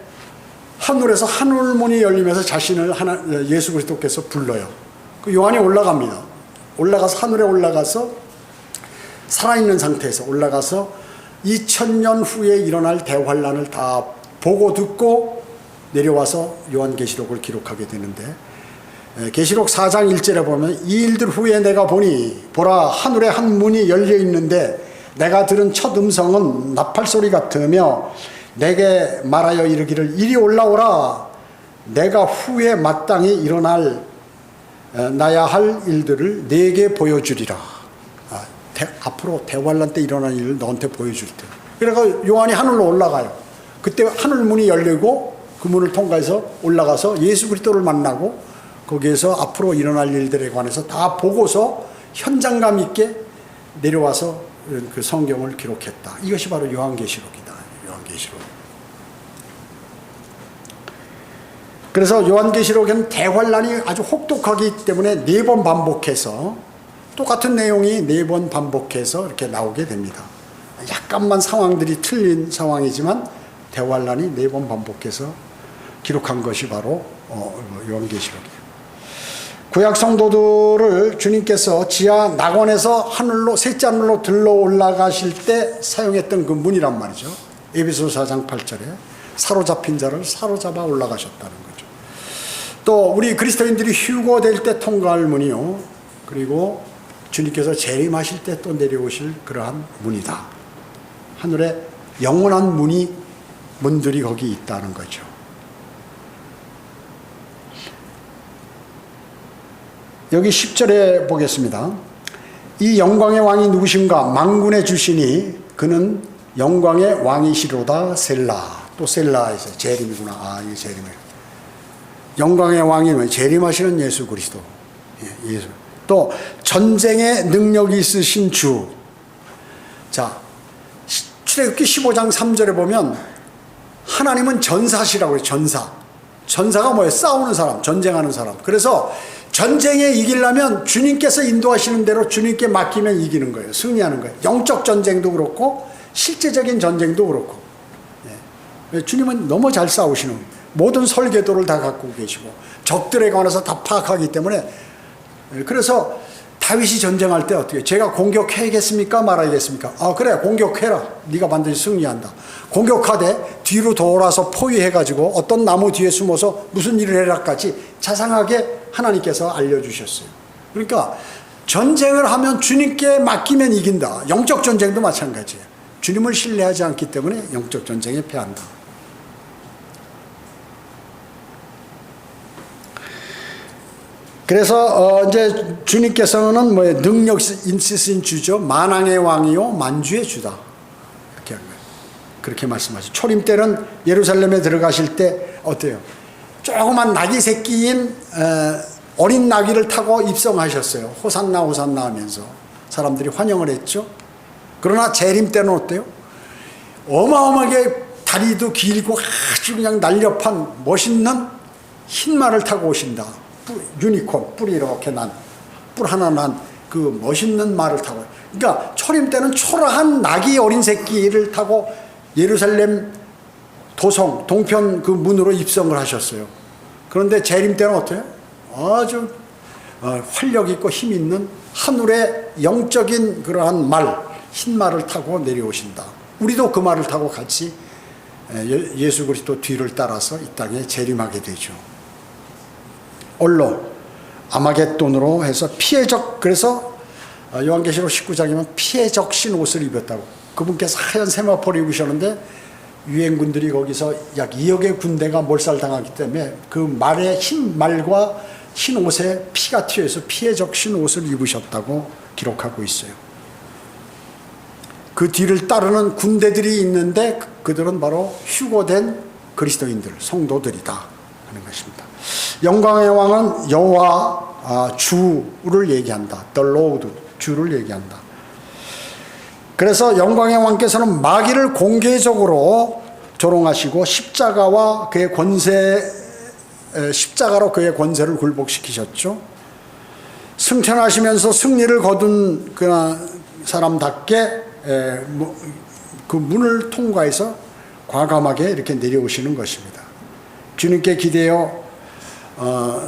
하늘에서 하늘문이 열리면서 자신을 예수 그리스도께서 불러요. 그 요한이 올라갑니다. 올라가서 하늘에 올라가서 살아있는 상태에서 올라가서 2000년 후에 일어날 대환란을 다 보고 듣고 내려와서 요한계시록을 기록하게 되는데, 계시록 4장 1절에 보면 이 일들 후에 내가 보니 보라 하늘에 한 문이 열려 있는데 내가 들은 첫 음성은 나팔소리 같으며 내게 말하여 이르기를 이리 올라오라 내가 후에 마땅히 일어날 나야 할 일들을 내게 보여주리라. 앞으로 대환란 때 일어날 일을 너한테 보여줄 때. 그래서 요한이 하늘로 올라가요. 그때 하늘 문이 열리고 그 문을 통과해서 올라가서 예수 그리스도를 만나고 거기에서 앞으로 일어날 일들에 관해서 다 보고서 현장감 있게 내려와서 그 성경을 기록했다. 이것이 바로 요한계시록이다. 요한계시록. 그래서 요한계시록에는 대환란이 아주 혹독하기 때문에 4번 반복해서 똑같은 내용이 4번 반복해서 이렇게 나오게 됩니다. 약간만 상황들이 틀린 상황이지만 대환란이 4번 반복해서 기록한 것이 바로 요한계시록이에요. 구약 성도들을 주님께서 지하 낙원에서 하늘로 셋째 하늘로 들러 올라가실 때 사용했던 그 문이란 말이죠. 에베소서 4장 8절에 사로잡힌 자를 사로잡아 올라가셨다는 거죠. 또 우리 그리스도인들이 휴거될 때 통과할 문이요, 그리고 주님께서 재림하실 때 또 내려오실 그러한 문이다. 하늘에 영원한 문들이 거기 있다는 거죠. 여기 10절에 보겠습니다. 이 영광의 왕이 누구신가? 만군의 주시니 그는 영광의 왕이시로다. 셀라. 또 셀라에서 재림이구나. 이게 재림이에요. 영광의 왕이면 재림하시는 예수 그리스도. 예수. 또 전쟁의 능력이 있으신 주. 자, 출애굽기 15장 3절에 보면 하나님은 전사시라고 해요. 전사가 뭐예요? 싸우는 사람, 전쟁하는 사람. 그래서 전쟁에 이기려면 주님께서 인도하시는 대로 주님께 맡기면 이기는 거예요. 승리하는 거예요. 영적 전쟁도 그렇고 실제적인 전쟁도 그렇고. 주님은 너무 잘 싸우시는 거예요. 모든 설계도를 다 갖고 계시고 적들에 관해서 다 파악하기 때문에. 그래서 다윗이 전쟁할 때 어떻게 해요? 제가 공격해야겠습니까? 말아야겠습니까? 그래, 공격해라. 네가 반드시 승리한다. 공격하되 뒤로 돌아서 포위해가지고 어떤 나무 뒤에 숨어서 무슨 일을 해라까지 자상하게 하나님께서 알려주셨어요. 그러니까 전쟁을 하면 주님께 맡기면 이긴다. 영적 전쟁도 마찬가지예요. 주님을 신뢰하지 않기 때문에 영적 전쟁에 패한다. 그래서 이제 주님께서는 뭐 능력 있으신 주죠. 만왕의 왕이요 만주의 주다. 이렇게 한 거예요. 그렇게 말씀하시죠. 초림 때는 예루살렘에 들어가실 때 어때요? 조그만 나귀 새끼인 어린 나귀를 타고 입성하셨어요. 호산나 호산나 하면서 사람들이 환영을 했죠. 그러나 재림 때는 어때요? 어마어마하게 다리도 길고 아주 그냥 날렵한 멋있는 흰 말을 타고 오신다. 유니콘, 뿔이 이렇게 뿔 하나 난 그 멋있는 말을 타고. 그러니까 초림 때는 초라한 나귀 어린 새끼를 타고 예루살렘 도성 동편 그 문으로 입성을 하셨어요. 그런데 재림 때는 어때요? 아주 활력 있고 힘 있는 하늘의 영적인 그러한 흰 말을 타고 내려오신다. 우리도 그 말을 타고 같이 예수 그리스도 뒤를 따라서 이 땅에 재림하게 되죠. 올로 아마겟돈으로 해서 피해적, 그래서 요한계시록 19장이면 피해적신 옷을 입었다고. 그분께서 하얀 세마포를 입으셨는데 유엔군들이 거기서 약 2억의 군대가 몰살당하기 때문에 그 말의 흰 말과 흰 옷에 피가 튀어서 피해적신 옷을 입으셨다고 기록하고 있어요. 그 뒤를 따르는 군대들이 있는데 그들은 바로 휴거된 그리스도인들, 성도들이다 하는 것입니다. 영광의 왕은 여호와 주를 얘기한다. The Lord, 주를 얘기한다. 그래서 영광의 왕께서는 마귀를 공개적으로 조롱하시고 십자가로 그의 권세를 굴복시키셨죠. 승천하시면서 승리를 거둔 그 사람답게 그 문을 통과해서 과감하게 이렇게 내려오시는 것입니다. 주님께 기대어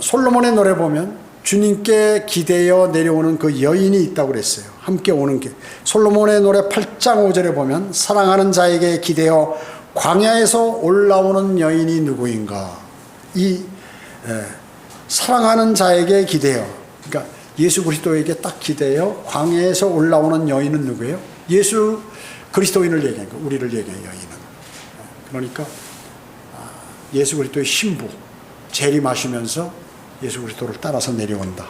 솔로몬의 노래 보면 주님께 기대어 내려오는 그 여인이 있다고 그랬어요. 함께 오는 길. 솔로몬의 노래 8장 5절에 보면 사랑하는 자에게 기대어 광야에서 올라오는 여인이 누구인가. 사랑하는 자에게 기대어, 그러니까 예수 그리스도에게 딱 기대어 광야에서 올라오는 여인은 누구예요? 예수 그리스도인을 얘기하는 거, 우리를 얘기해요. 여인은. 그러니까 예수 그리스도의 신부 재림하시면서 예수 그리스도를 따라서 내려온다.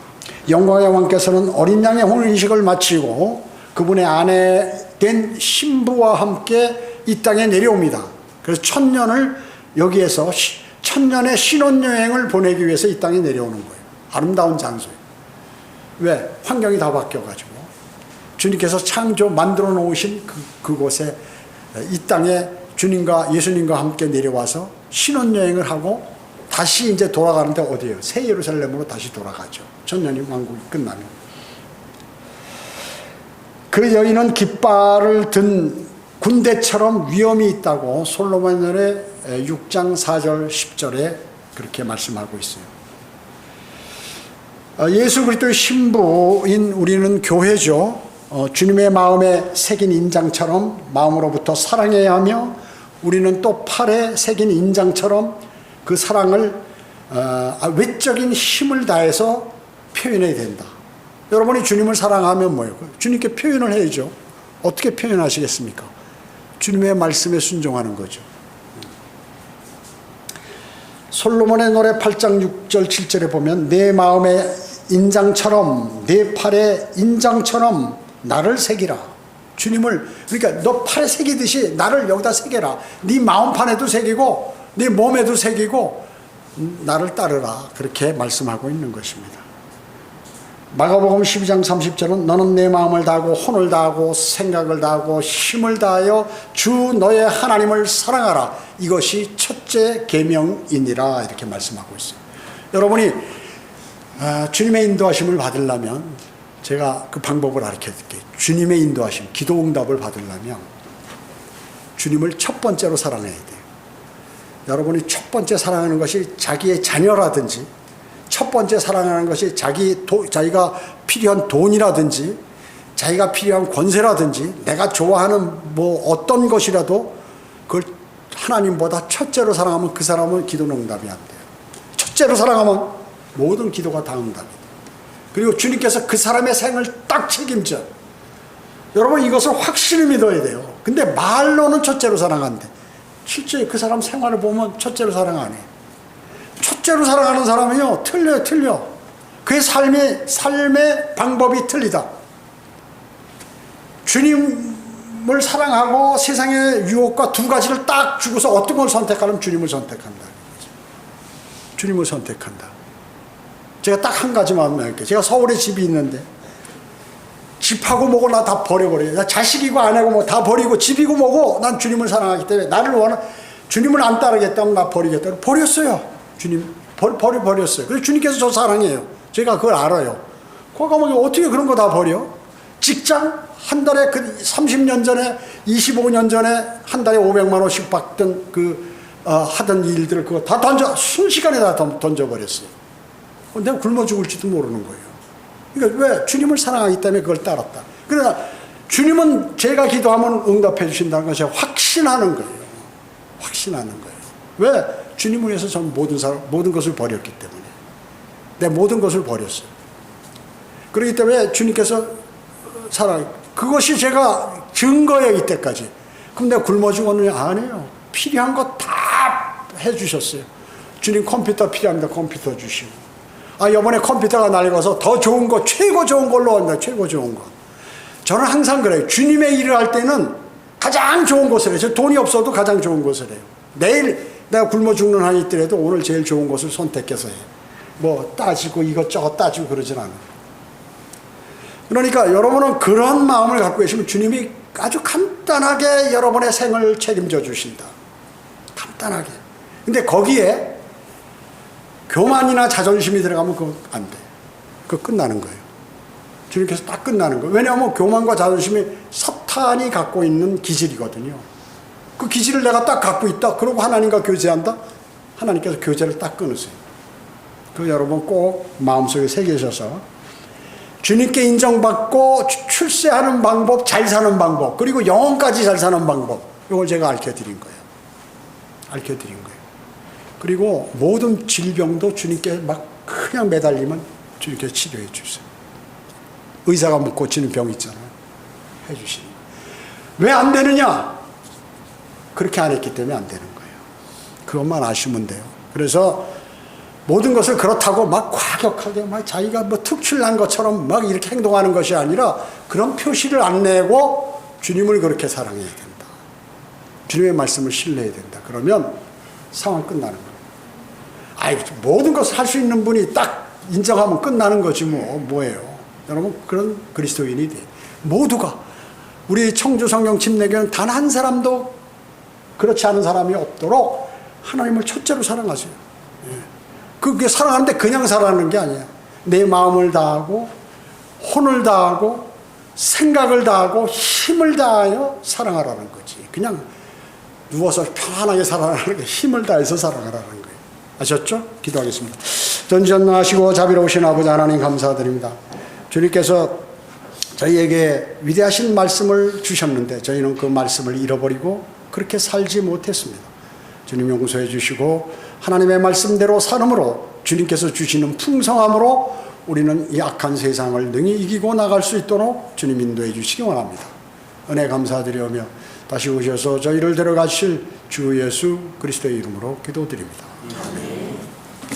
영광의 왕께서는 어린 양의 혼인식을 마치고 그분의 아내 된 신부와 함께 이 땅에 내려옵니다. 그래서 천년을 여기에서 천년의 신혼여행을 보내기 위해서 이 땅에 내려오는 거예요. 아름다운 장소예요. 왜? 환경이 다 바뀌어가지고 주님께서 만들어 놓으신 그곳에 이 땅에 주님과 예수님과 함께 내려와서 신혼여행을 하고 다시 이제 돌아가는데 어디예요? 새 예루살렘으로 다시 돌아가죠. 천년이 왕국이 끝나면. 그 여인은 깃발을 든 군대처럼 위험이 있다고 솔로몬의 6장 4절 10절에 그렇게 말씀하고 있어요. 예수 그리스도의 신부인 우리는 교회죠. 주님의 마음에 새긴 인장처럼 마음으로부터 사랑해야 하며 우리는 또 팔에 새긴 인장처럼 그 사랑을 외적인 힘을 다해서 표현해야 된다. 여러분이 주님을 사랑하면 뭐예요? 주님께 표현을 해야죠. 어떻게 표현하시겠습니까? 주님의 말씀에 순종하는 거죠. 솔로몬의 노래 8장 6절 7절에 보면 내 마음의 인장처럼 내 팔의 인장처럼 나를 새기라. 주님을, 그러니까 너 팔에 새기듯이 나를 여기다 새겨라. 네 마음판에도 새기고 네 몸에도 새기고 나를 따르라. 그렇게 말씀하고 있는 것입니다. 마가복음 12장 30절은 너는 내 마음을 다하고 혼을 다하고 생각을 다하고 힘을 다하여 주 너의 하나님을 사랑하라. 이것이 첫째 계명이니라. 이렇게 말씀하고 있어요. 여러분이 주님의 인도하심을 받으려면 제가 그 방법을 가르쳐드릴게요. 주님의 인도하심, 기도 응답을 받으려면 주님을 첫 번째로 사랑해야 돼요. 여러분이 첫 번째 사랑하는 것이 자기의 자녀라든지 첫 번째 사랑하는 것이 자기가 필요한 돈이라든지 자기가 필요한 권세라든지 내가 좋아하는 뭐 어떤 것이라도 그걸 하나님보다 첫째로 사랑하면 그 사람은 기도 응답이 안 돼요. 첫째로 사랑하면 모든 기도가 다 응답이에요. 그리고 주님께서 그 사람의 생을 딱 책임져. 여러분 이것을 확실히 믿어야 돼요. 근데 말로는 첫째로 사랑한대. 실제 그 사람 생활을 보면 첫째로 사랑 안 해. 첫째로 사랑하는 사람은요 틀려. 그의 삶의 방법이 틀리다. 주님을 사랑하고 세상의 유혹과 두 가지를 딱 주고서 어떤 걸 선택하면 주님을 선택한다. 주님을 선택한다. 제가 딱 한 가지만 말할게요. 제가 서울에 집이 있는데 집하고 뭐고 나 다 버려버려요. 나 자식이고 아내고 뭐 다 버리고 집이고 뭐고 난 주님을 사랑하기 때문에 나를 주님을 안 따르겠다면 나 버리겠다. 버렸어요. 주님 버렸어요. 그래서 주님께서 저 사랑해요. 제가 그걸 알아요. 거기 가면 어떻게 그런 거 다 버려? 직장 한 달에 30년 전에 25년 전에 한 달에 500만 원씩 받던 하던 일들을 그거 다 순식간에 다 던져버렸어요. 내가 굶어 죽을지도 모르는 거예요. 그러니까 왜? 주님을 사랑하기 때문에 그걸 따랐다. 그러나 주님은 제가 기도하면 응답해 주신다는 것이 확신하는 거예요. 확신하는 거예요. 왜? 주님을 위해서 저는 모든 것을 버렸기 때문에. 내 모든 것을 버렸어요. 그렇기 때문에 주님께서 그것이 제가 증거예요, 이때까지. 그럼 내가 굶어 죽었느냐? 아니에요. 필요한 거 다 해주셨어요. 주님 컴퓨터 필요합니다. 컴퓨터 주시고. 이번에 컴퓨터가 낡아서 더 좋은 거, 최고 좋은 걸로 한다. 최고 좋은 거. 저는 항상 그래요. 주님의 일을 할 때는 가장 좋은 것을 해요. 저 돈이 없어도 가장 좋은 것을 해요. 내일 내가 굶어 죽는 한이 있더라도 오늘 제일 좋은 것을 선택해서 해요. 뭐 따지고 이것저것 따지고 그러진 않아요. 그러니까 여러분은 그런 마음을 갖고 계시면 주님이 아주 간단하게 여러분의 생을 책임져 주신다. 간단하게. 근데 거기에 교만이나 자존심이 들어가면 그거 안 돼. 그거 끝나는 거예요. 주님께서 딱 끝나는 거예요. 왜냐하면 교만과 자존심이 사탄이 갖고 있는 기질이거든요. 그 기질을 내가 딱 갖고 있다. 그러고 하나님과 교제한다. 하나님께서 교제를 딱 끊으세요. 그 여러분 꼭 마음속에 새기셔서 주님께 인정받고 출세하는 방법, 잘 사는 방법, 그리고 영혼까지 잘 사는 방법, 이걸 제가 알려드린 거예요. 알려드린 거예요. 그리고 모든 질병도 주님께 막 그냥 매달리면 주님께 치료해 주세요. 의사가 못 고치는 병 있잖아요. 해주시는 거예요. 왜 안 되느냐? 그렇게 안 했기 때문에 안 되는 거예요. 그것만 아시면 돼요. 그래서 모든 것을 그렇다고 막 과격하게 막 자기가 뭐 특출난 것처럼 막 이렇게 행동하는 것이 아니라 그런 표시를 안 내고 주님을 그렇게 사랑해야 된다. 주님의 말씀을 신뢰해야 된다. 그러면 상황 끝나는 거예요. 아이, 모든 것을 할 수 있는 분이 딱 인정하면 끝나는 거지 뭐예요. 여러분 그런 그리스도인이 돼. 모두가 우리 청주성령 침례교는 단 한 사람도 그렇지 않은 사람이 없도록 하나님을 첫째로 사랑하세요. 그게 사랑하는데 그냥 사랑하는 게 아니야. 내 마음을 다하고 혼을 다하고 생각을 다하고 힘을 다하여 사랑하라는 거지. 그냥 누워서 편안하게 살아가는 게 힘을 다해서 살아가라는 거예요. 아셨죠? 기도하겠습니다. 전지전능하시고 자비로우신 아버지 하나님 감사드립니다. 주님께서 저희에게 위대하신 말씀을 주셨는데 저희는 그 말씀을 잃어버리고 그렇게 살지 못했습니다. 주님 용서해 주시고 하나님의 말씀대로 삶으로 주님께서 주시는 풍성함으로 우리는 이 악한 세상을 능히 이기고 나갈 수 있도록 주님 인도해 주시기 원합니다. 은혜 감사드리며 다시 오셔서 저희를 데려가실 주 예수 그리스도의 이름으로 기도드립니다. 아멘.